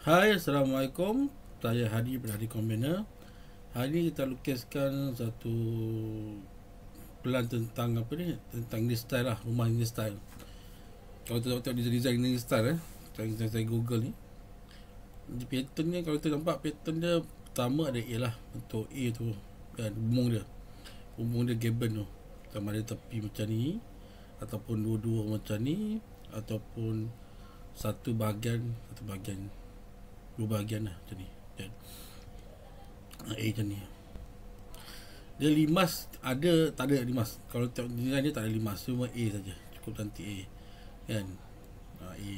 Hai, Assalamualaikum. Saya Hadi dari Kombiner. Hari ni kita lukiskan satu plan tentang apa ni? Tentang English style lah, rumah English style. Kalau kita tengok design English style saya Google ni. Di pattern ni kalau kita nampak pattern dia pertama ada A lah, bentuk A tu kan, bumbung dia. Bumbung dia gaben tu. Sama ada tepi macam ni ataupun dua-dua macam ni ataupun satu bahagian dua bahagian lah macam ni kan. A macam ni. Dia limas ada, tak ada limas. Kalau tengok design dia tak ada limas, cuma A saja. Cukup cantik A kan. A.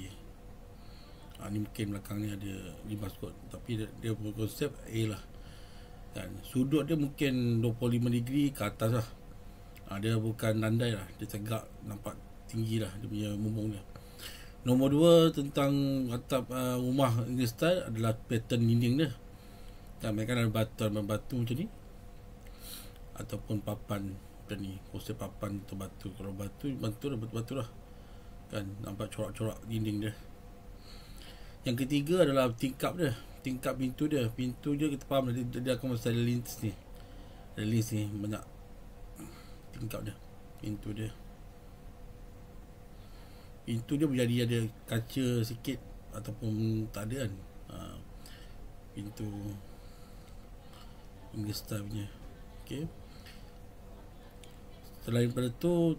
Ni mungkin belakang ni ada limas kot, tapi dia punya konsep A lah kan. Sudut dia mungkin 25 degree ke atas lah. Dia bukan landai lah, dia tegak, nampak tinggi lah dia punya bumbung dia. Nombor 2 tentang atap rumah English style adalah pattern dinding dia kan. Mereka ada batu macam ni ataupun papan macam ni. Konsep papan atau batu. Kalau batu dah batu lah kan, nampak corak-corak dinding dia. Yang ketiga adalah tingkap dia, tingkap pintu dia. Pintu dia kita faham dia akan mesti ada lins ni, banyak tingkap dia. Pintu dia menjadi ada kaca sikit ataupun tak ada kan. Pintu English style punya. Okay. Selain daripada tu,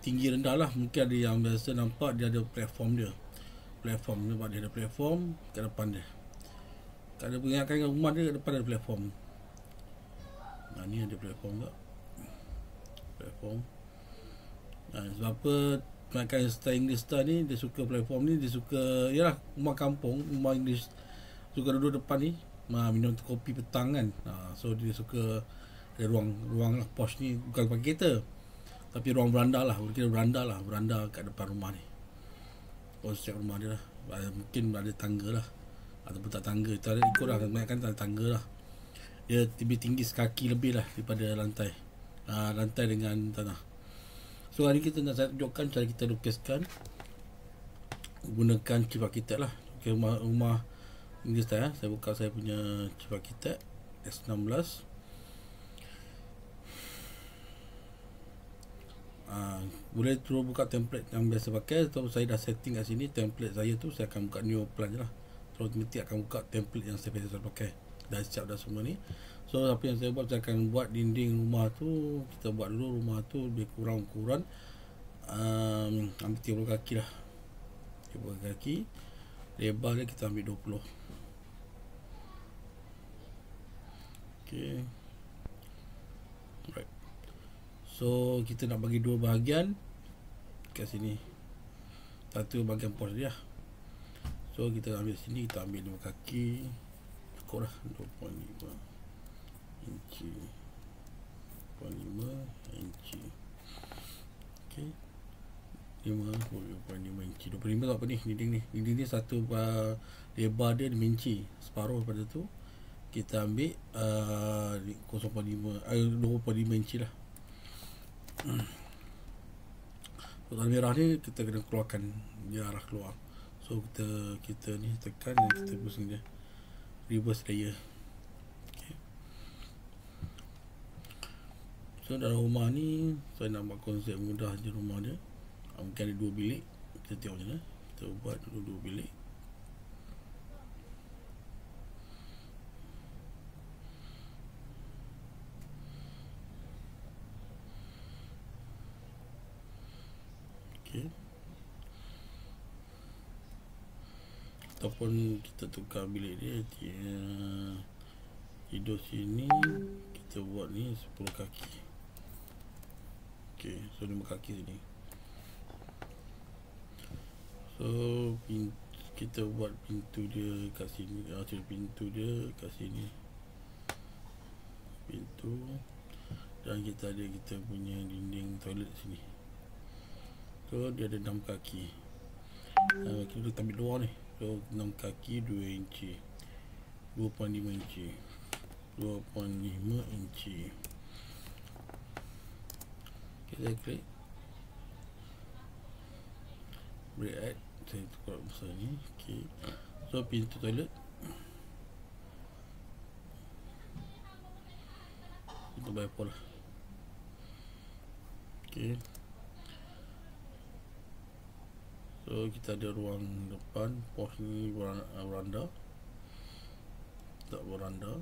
tinggi rendah lah. Mungkin ada yang biasa nampak dia ada platform dia. Nampak dia ada platform kat depan dia. Tak ada pengingatkan rumah dia, kat depan ada platform. Ni ada platform tak? Sebab apa makan style English style ni, dia suka platform ni, dia suka, yalah, rumah kampung, rumah English suka duduk depan ni, minum kopi petang kan. So dia suka ada ruang lah, posh ni bukan pakai kereta, tapi ruang beranda lah, beranda kat depan rumah ni. Konsep rumah dia lah. Mungkin ada tangga lah ataupun tak tangga, kita ada ikut lah, kan tak ada tangga lah. Dia lebih tinggi sekaki lebih lah daripada lantai dengan tanah. So hari kita nak saya tunjukkan cara kita lukiskan gunakan chip architect lah. Okay, rumah English style. Saya buka saya punya chip architect S16. Boleh terus buka template yang biasa pakai, atau saya dah setting kat sini template saya tu, saya akan buka new plan je lah. Terus automatic akan buka template yang saya biasa pakai. Dah siap dah semua ni. So apa yang saya buat, saya akan buat dinding rumah tu. Kita buat dulu rumah tu lebih kurang ukuran ambil 30 kaki lah. 30 kaki. Lebar dia kita ambil 20. Okay. Right. So kita nak bagi dua bahagian kat sini. Satu bahagian pos dia. So kita ambil sini, kita ambil 2 kaki. Cukup lah 2.5 inci. 2.5 inci. Okay. 5.5 inci. 25 tu apa ni? Dinding ni satu lebar dia 5 inci. Separuh daripada tu kita ambil 2.5 inci lah. Kotak merah ni kita kena keluarkan, dia arah keluar. So kita ni tekan dan kita pusing dia, reverse layer. Okay. So dalam rumah ni saya nak buat konsep mudah je rumah dia. Mungkin ada 2 bilik. Kita tengok je lah. Kita buat dulu 2 bilik. Okay. Ataupun kita tukar bilik dia, tidur sini, kita buat ni 10 kaki. Okay, so 5 kaki sini. So kita buat pintu dia kat sini. Pintu dia kat sini. Pintu. Dan kita ada kita punya dinding toilet sini. So dia ada 6 kaki. Kita ambil luar ni. So 6 kaki 2 inci. 2.5 inci. 2.5 inci. Kita klik break add. Saya tukar besar ni. Okay. So pintu toilet, pintu bipolar lah. Okay. So kita ada ruang depan, pos ni veranda. Tak veranda.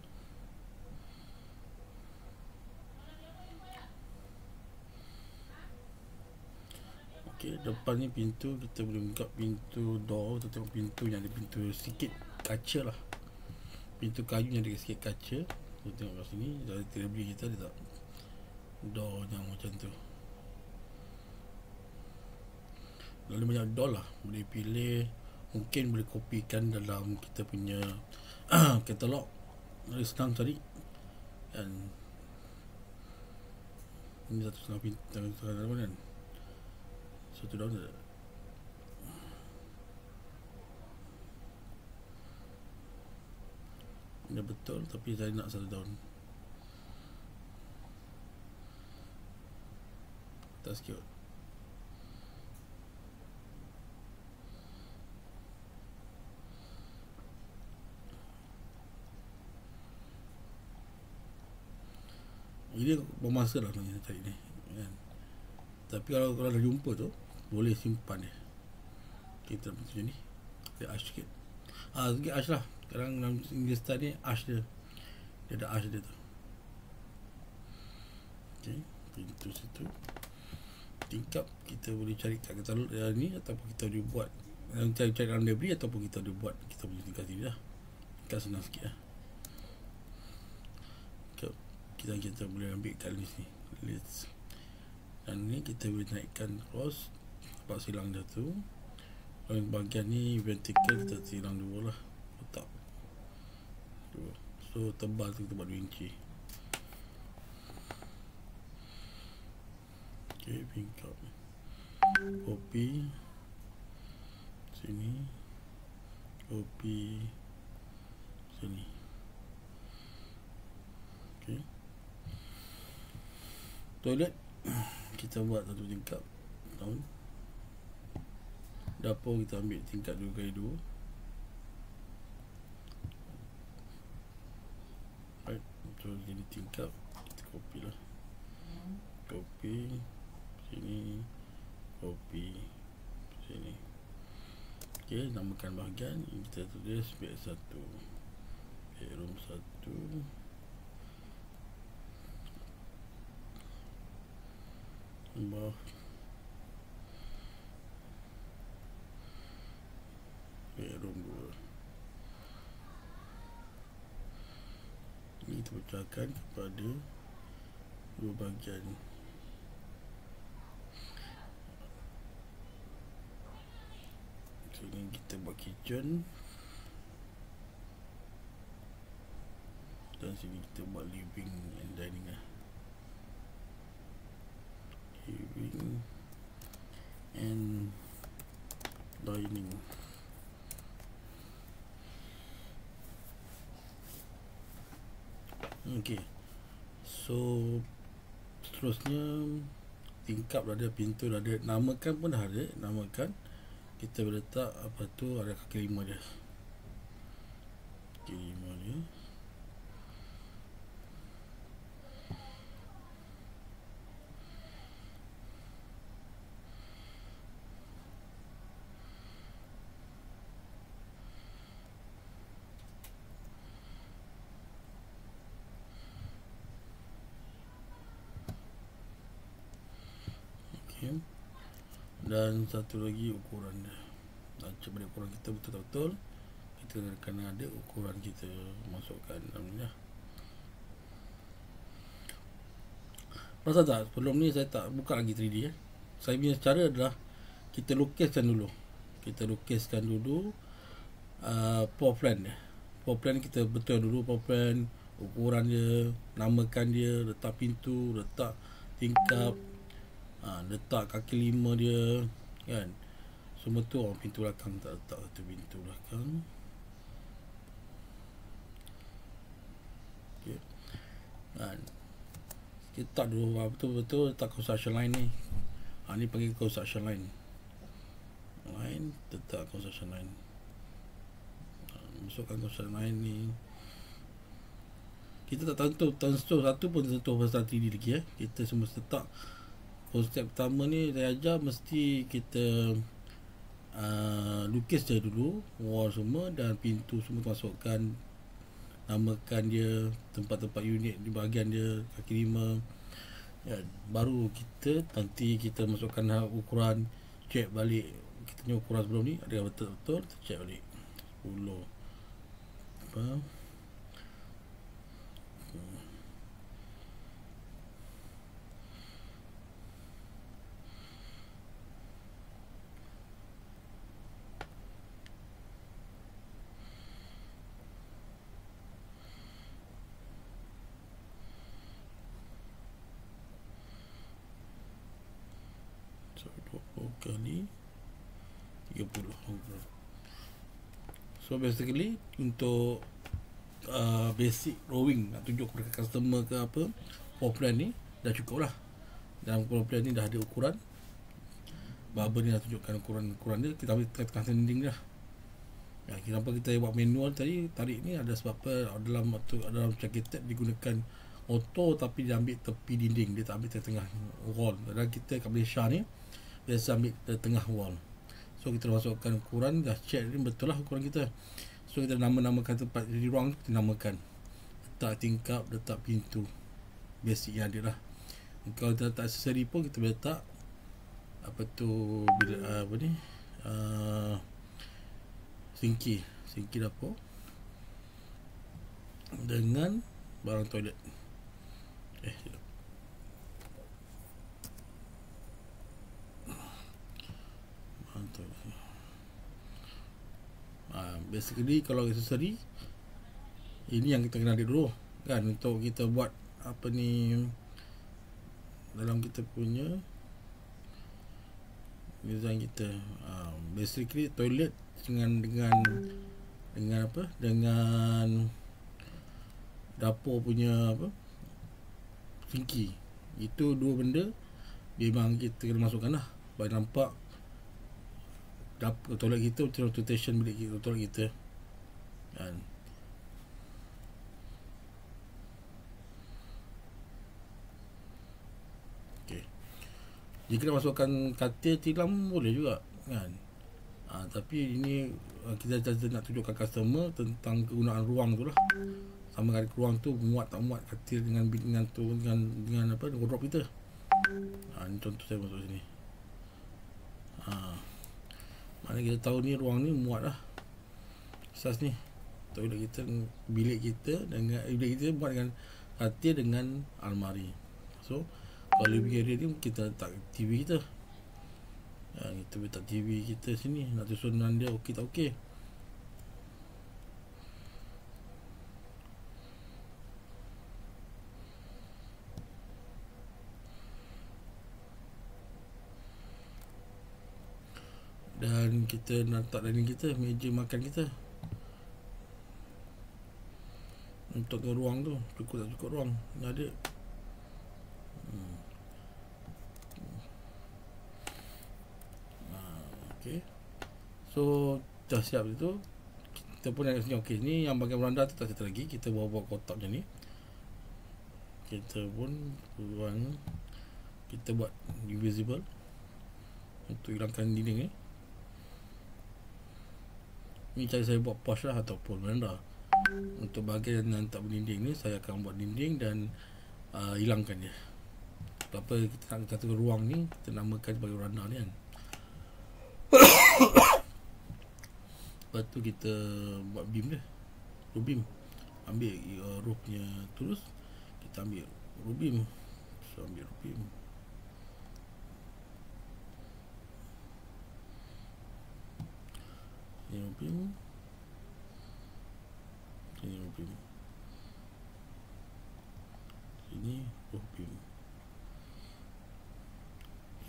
Okay, depan ni pintu, kita boleh buka pintu door. Kita tengok pintu yang ada pintu sikit kaca lah, pintu kayu yang ada sikit kaca. Kita tengok kat sini, dari television kita ada tak door yang macam tu. Lalu banyak door lah, boleh pilih. Mungkin boleh kopikan dalam kita punya katalog, senang cari. Dan ini satu setengah pintu kan, satu daun tak ada. Ini betul, tapi saya nak satu daun. Tak sikit. Ini bermasa lah sebenarnya cari ni kan? Tapi kalau dah jumpa tu, boleh simpan dia. Kita macam ni, dia ash sikit. Sikit ash lah. Sekarang dalam English style ni, ash dia, dia ada ash dia tu. Okay, pintu situ. Tingkap kita boleh cari kat katalog ni, ataupun kita boleh buat cari dalam library, ataupun kita boleh buat kita punya tingkat sini lah. Tingkat senang sikit lah. Kita boleh ambil kat list ni, list. Dan ni kita boleh naikkan cross, nampak silang dia tu. Kalau bahagian ni vertical, kita silang dua lah, letak dua. So tebal tu kita buat 2 inci. Okay, tingkap, copy sini, copy sini. Okay, toilet kita buat satu tingkap down. Dapur kita ambil tingkap 2x2. Right, so jadi tingkap, kita copy lah, copy sini, copy sini. Okay, namakan bahagian kita tulis bed 1, bedroom 1, tambah bedroom 2. Ini kita pecahkan kepada 2 bahagian. Sini kita buat kitchen, dan sini kita buat living and dining lah. Living and dining. Okay, so seterusnya tingkap dah ada, pintu dah ada, namakan pun dah ada. Namakan, kita boleh letak apa tu, ada kaki 5 dia, kaki 5 dia. Okay. Dan satu lagi ukuran dia. Cuba ukuran kita betul-betul, kita kena ada ukuran kita masukkan dalam ni lah. Rasa tak, sebelum ni saya tak buka lagi 3D Saya punya cara adalah kita lukiskan dulu. Kita lukiskan dulu floor plan dia. Floor plan kita betul dulu, floor plan, ukuran dia, namakan dia, letak pintu, letak tingkap, letak kaki 5 dia kan. Semua tu pintu belakang tak letak satu pintu belakang. Okay. Kan, kita tak dulu betul-betul letak construction line ni. Ni panggil construction line. Letak construction line. masukkan konsep lain ni. Kita tak tentu satu pun tentu pasal 3D lagi Kita semua letak konsep pertama ni saya ajar mesti kita lukis je dulu wall semua dan pintu semua masukkan, namakan dia, tempat-tempat unit di bahagian dia, kaki lima baru nanti kita masukkan ukuran, check balik kita punya ukuran sebelum ni ada betul-betul, kita check balik 10 apa so 20 kali 30. So basically untuk basic drawing nak tunjuk kepada customer ke apa, floor plan ni dah cukup lah. Dalam floor plan ni dah ada ukuran, barber ni dah tunjukkan ukuran dia, kita ambil tengah dinding dah. Kenapa kita buat manual tadi, tarik ni ada sebab apa, dalam jaketed digunakan auto tapi dia ambil tepi dinding, dia tak ambil tengah wall. Kadang kita kat Malaysia ni biasa ambil tengah wall. So kita masukkan ukuran, dah check ni betul lah ukuran kita. So kita nama-namakan tempat di ruang tu, kita namakan, letak tingkap, letak pintu, basic yang ada lah. Kalau kita letak aksesori pun kita boleh letak apa tu, bila apa ni, sinki dapur dengan barang toilet. Basically kalau aksesori ini yang kita kenali dulu kan, untuk kita buat apa ni dalam kita punya design kita. Basically toilet dengan apa, dengan dapur punya apa, sinki, itu dua benda memang kita kena masukkan lah bagi nampak dapur toilet kita macam rotation bilik kita, toilet kita kan. Okay, jika nak masukkan katil tilam boleh juga kan. Tapi ini kita nak tunjukkan customer tentang kegunaan ruang tu lah. Sama ada ruang tu muat tak muat katil dengan apa, wardrobe kita. Ini contoh saya masuk sini. Mana kita tahu ni ruang ni muat lah, asas ni toilet kita, bilik kita dengan bilik kita muat dengan katil dengan almari. So kalau lebih area ni kita letak TV kita. Kita letak TV kita sini, nak susunan dia okey tak okey. Dan kita nak letak dining kita, meja makan kita. Untuk ke ruang tu, cukup tak cukup ruang yang ada. Okay. So dah siap itu, kita pun nak sini. Okay, ni yang bahagian beranda tu tak cerita lagi, kita bawa kotak macam ni. Kita pun kita buat invisible untuk hilangkan dinding ni. Ni cara saya buat posh lah ataupun beranda. Untuk bahagian yang tak berdinding ni, saya akan buat dinding dan hilangkan dia. Apa kita nak kata ruang ni, kita namakan sebagai beranda ni kan. Lepas tu kita buat beam dia, row beam. Ambil row punya tulus, kita ambil row beam. So ambil row beam. Ini row beam. Ini row beam. Ini row beam.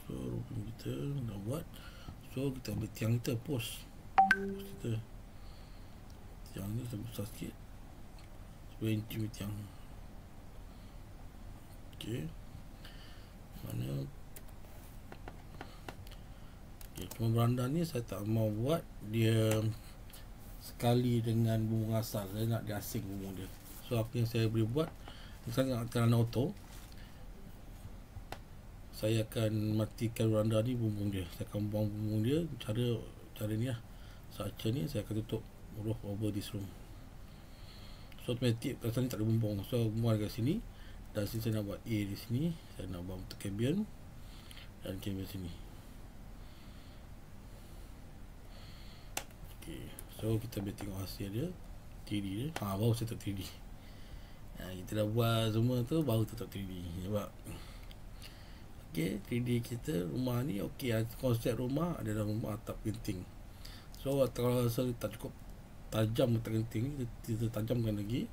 So row beam kita dah buat. So kita ambil tiang kita, post kita, tiang ni kita besar sikit 10 inci tiang. Ok, mana cuma beranda ni saya tak mau buat dia sekali dengan bumbung asal. Saya nak dia asing bumbung dia. So apa yang saya boleh buat, misalnya kerana auto, saya akan matikan randa ni bumbung dia. Saya akan buang bumbung dia. Cara ni lah. Saca ni saya akan tutup roof over this room. So automatic pasal ni tak ada bumbung. So bumbung dekat sini. Dan sini saya nak buat A di sini. Saya nak buang untuk cabin. Dan cabin sini. Okay. So kita boleh tengok hasil dia 3D dia. Baru saya tak 3D. Kita dah buat semua tu, baru tetap 3D. Nampak? Okay, 3D kita rumah ni okey. Konsep rumah adalah rumah atap genting. So kalau rasa tak cukup tajam atap genting ni, kita tajamkan lagi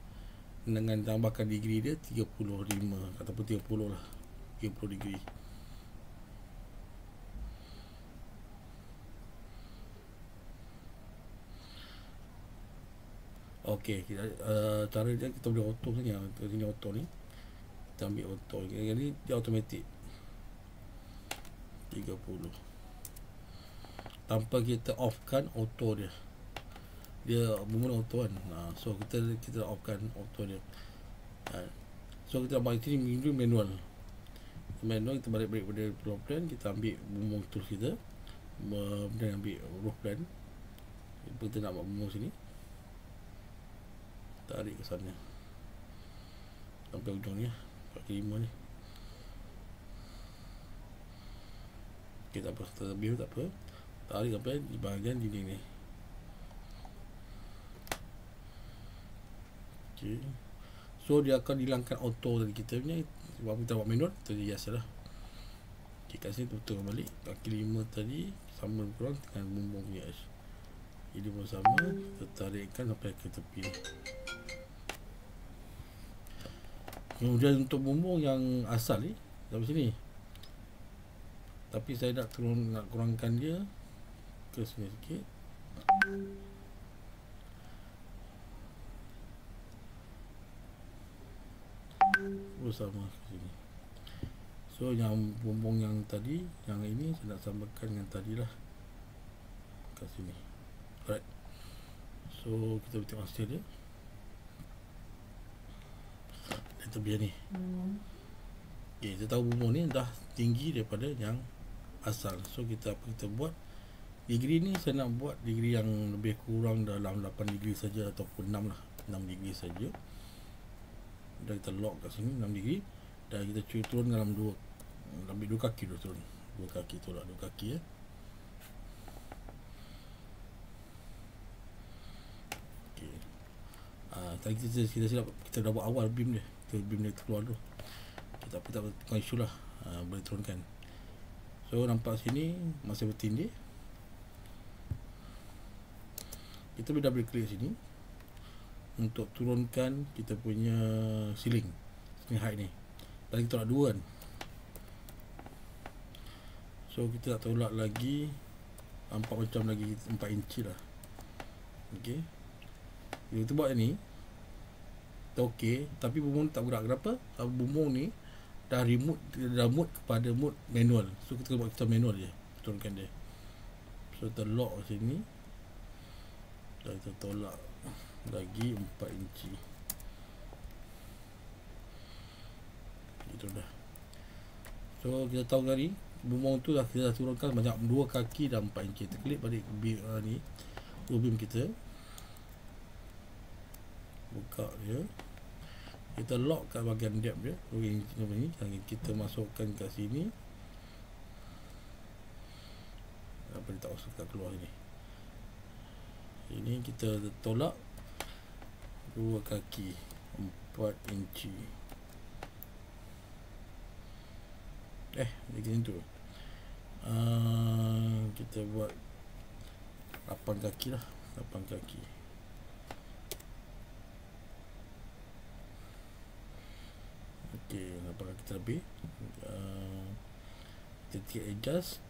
dengan tambahkan degree dia 35 ataupun 30 lah, 30 degree. Okey, cara dia kita boleh auto saja. Ini auto ni, kita ambil auto. Jadi dia automatic 30 tanpa kita offkan auto dia. Dia bermula auto kan. So kita offkan auto dia. So kita balik sini manual. Kita balik pada floor plan, kita ambil bumbung tools kita, kemudian ambil roof plan. Kita nak buat bumbung sini, tarik ke sana sampai ujung ni, kaki 5 ni. Okay, tak apa, terlebih tak apa, tarik sampai di bahagian dinding ni. Okay. So dia akan hilangkan auto dari kita punya. Sebab kita buat manual, kita hias lah. Okay, kat sini tutup balik kaki 5 tadi sama kurang dengan bumbung hias. Ini pun sama, kita tarikkan sampai ke tepi. Kemudian untuk bumbung yang asal ni sampai sini, tapi saya nak kurangkan dia ke sini sikit. Sama ke sini. So yang bumbung yang tadi, yang ini saya nak samakan dengan tadi lah, kat sini. Alright. So kita tengok hasil dia. Kita biar ni. Okay, kita tahu bumbung ni dah tinggi daripada yang asal. So kita buat degree ni, saya nak buat degree yang lebih kurang dalam 8 degree saja ataupun 6 lah, 6 degree saja. Dan kita lock kat sini 6 degree. Dan kita turun dalam ambil 2 kaki dulu, turun 2 kaki, tolak 2 kaki ya. Okay. Tadi kita silap, kita dah buat awal beam dia. Beam dia keluar dulu. Kita tak bukan isu lah, boleh turunkan. So nampak sini masih bertindih. Kita boleh double klik sini untuk turunkan kita punya ceiling height ni. Tadi kita tolak 2 kan. So kita tak tolak lagi, nampak macam lagi 4 inci lah. Okay, kita buat ni okey, tapi bumbung tak gerak. Kenapa? Bumbung ni dah mode kepada mode manual. So kita buat manual je, turunkan dia. So kita lock sini dan kita tolak lagi 4 inci. Itu dah. So kita tahu tadi bumbung tu dah kita dah turunkan banyak 2 kaki dan 4 inci. Kita klik balik ni beam kita, buka dia, kita lock kat bahagian depth dia. Ni kita masukkan kat sini. Apa dia tak masuk keluar sini. Ini kita tolak 2 kaki 4 inci. Macam tu. Kita buat 8 kaki lah, 8 kaki. Okey, 8 kaki terlebih. Kita adjust,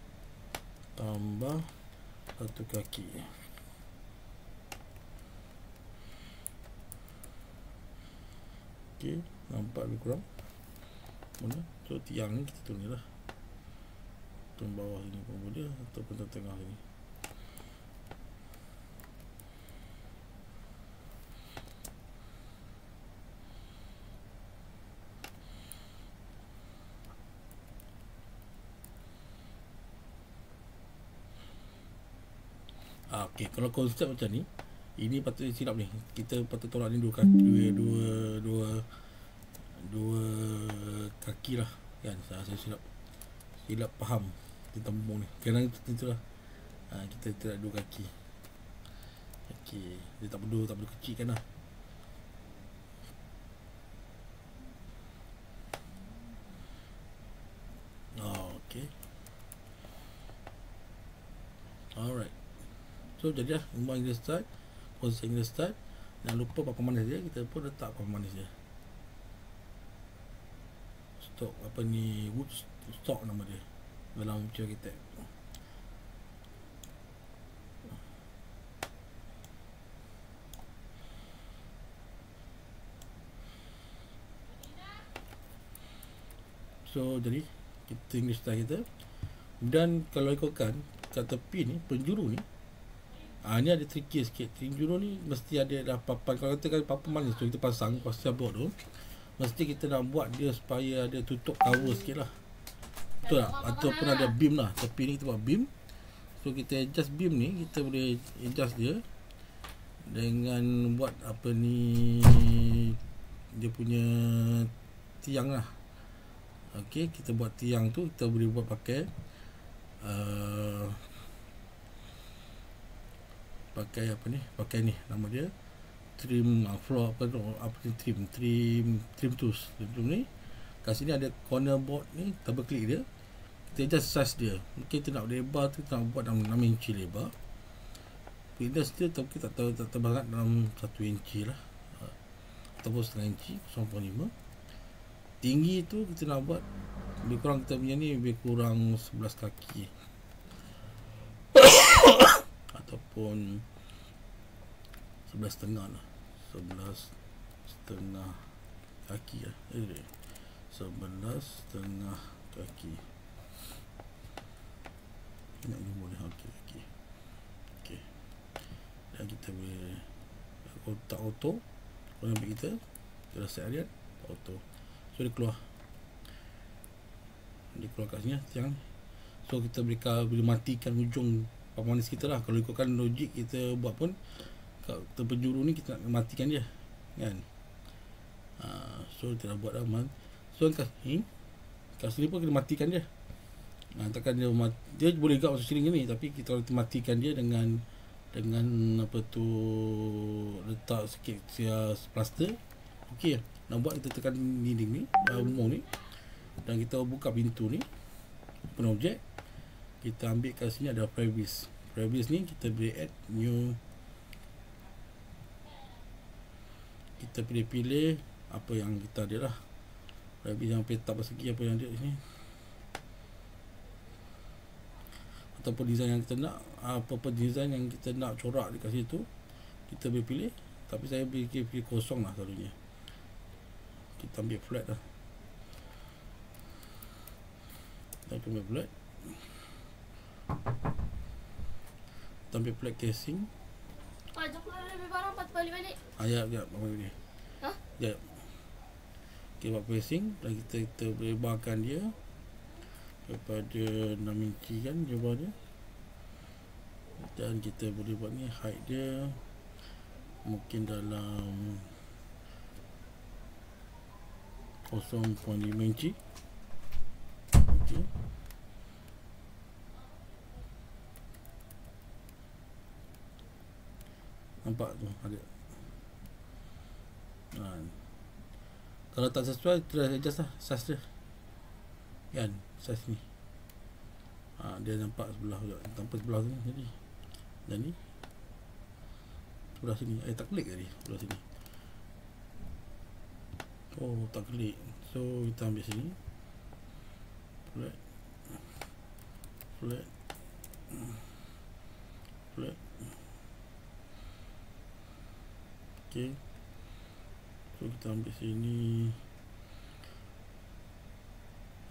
tambah 1 kaki. Okey, nampak lebih kurang. Mana? So tiang ni kita turun lah, turun bawah sini pun boleh, ataupun tengah sini. Okay, kalau konsep macam ni, ini patut silap ni. Kita patut tolak ni dua kaki, dua kaki lah kan. Saya silap faham tentang bumbung ni. Kerana itu lah. Kita tidak dua kaki. Okey, dia tak perlu kecilkan lah. Okey. Alright. So jadilah rumah English start, konsep English start. Jangan lupa papan manis dia, kita pun letak papan manis dia. Stock apa ni, wood stock nama dia dalam arkitek. So jadi kita English style kita. Dan kalau ikutkan kat tepi ni, penjuru ni, ni ada tricky sikit. Penjuru ni mesti ada dah papan. Kalau katakan papan manis tu kita pasang pasal board tu, mesti kita nak buat dia supaya ada tutup cover sikit lah. Betul tak? Ataupun ada beam lah. Tepi ni kita buat beam. So kita adjust beam ni, kita boleh adjust dia dengan buat apa ni, dia punya tiang lah. Okey, kita buat tiang tu, kita boleh buat pakai pakai apa ni, pakai ni nama dia trim floor apa ni, trim tools. Trim ni kat sini ada corner board ni, double click dia, kita adjust size dia. Mungkin kita nak lebar tu, kita nak buat dalam 6 inci lebar. Thickness dia kita tak tahu, tak terbanyak dalam 1 inci lah, ataupun setengah inci, 0.5. Tinggi tu kita nak buat lebih kurang, kita punya ni lebih kurang 11 kaki ataupun 11.5 lah, 11.5 kaki lah, 11.5 kaki nak ni boleh. Okey. Dan kita boleh kotak auto. Kalau ambil kita dah set harian auto. So dia keluar kat sini tiang ni. So kita boleh matikan ujung papan manis kita lah. Kalau ikutkan logik kita buat pun, kat penjuru ni kita nak matikan dia kan. So kita dah buat dah. So kat sini pun kita matikan dia. Takkan dia boleh gap masuk sini ni, tapi kita matikan dia dengan apa tu, letak sikit plaster. Okey, nak buat kita tekan dinding ni, rumah ni, dan kita buka pintu ni, open object. Kita ambil kat sini ada Fabrics ni, kita boleh add new. Kita pilih apa yang kita ada lah, Fabrics yang petak persegi, apa yang ada di sini, ataupun design yang kita nak, apa-apa design yang kita nak corak dekat situ kita boleh pilih. Tapi saya pilih kosong lah selalunya. Kita ambil flat lah, kita ambil flat, kita ambil flat casing. Lebih barang patut balik-balik. Ya, balik. Ya. Okay, buat casing dan kita lebarkan dia daripada 6 inci kan, lebar dia. Dan kita boleh buat ni, height dia mungkin dalam 0.5 inci. Okey. Nampak tu ada. Kalau tak sesuai, terus adjust lah size dia kan, size ni. Dia nampak sebelah juga, nampak sebelah sini jadi. Dan ni sebelah sini, tak klik tadi sebelah sini. Tak klik. So kita ambil sini, flat. Okay. So kita ambil sini,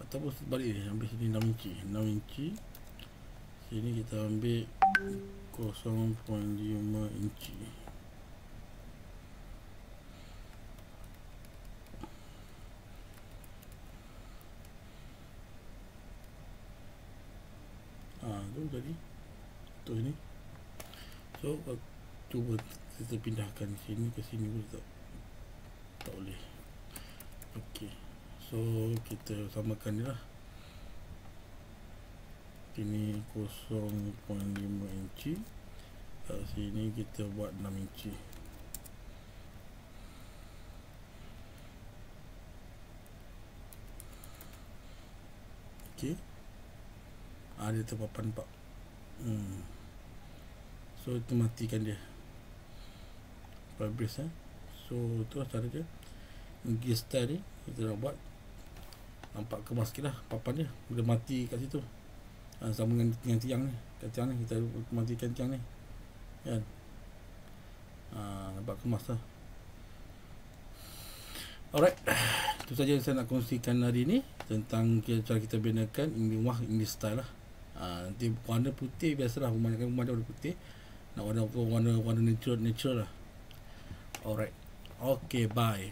ataupun sebalik dia, ambil sini 6 inci. Sini kita ambil 0.5 inci. Tu jadi tu ni. So So cuba kita pindahkan sini ke sini pun tak boleh. Okey, so kita samakan dia lah. Ini 0.5 inci, kat sini kita buat 6 inci. Okey, dia terpapan nampak. So itu matikan dia Firebrace. So tu lah cara dia. Gear style ni kita nak buat nampak kemas sikit lah papan dia bila mati kat situ. Sama dengan tiang ni. Kat tiang ni kita matikan tiang ni kan. Nampak kemas lah. Alright, itu saja yang saya nak kongsikan hari ni tentang cara kita binakan rumah English style lah. Nanti warna putih biasalah, rumah dia warna putih. Nak warna natural lah. Alright, okay, bye.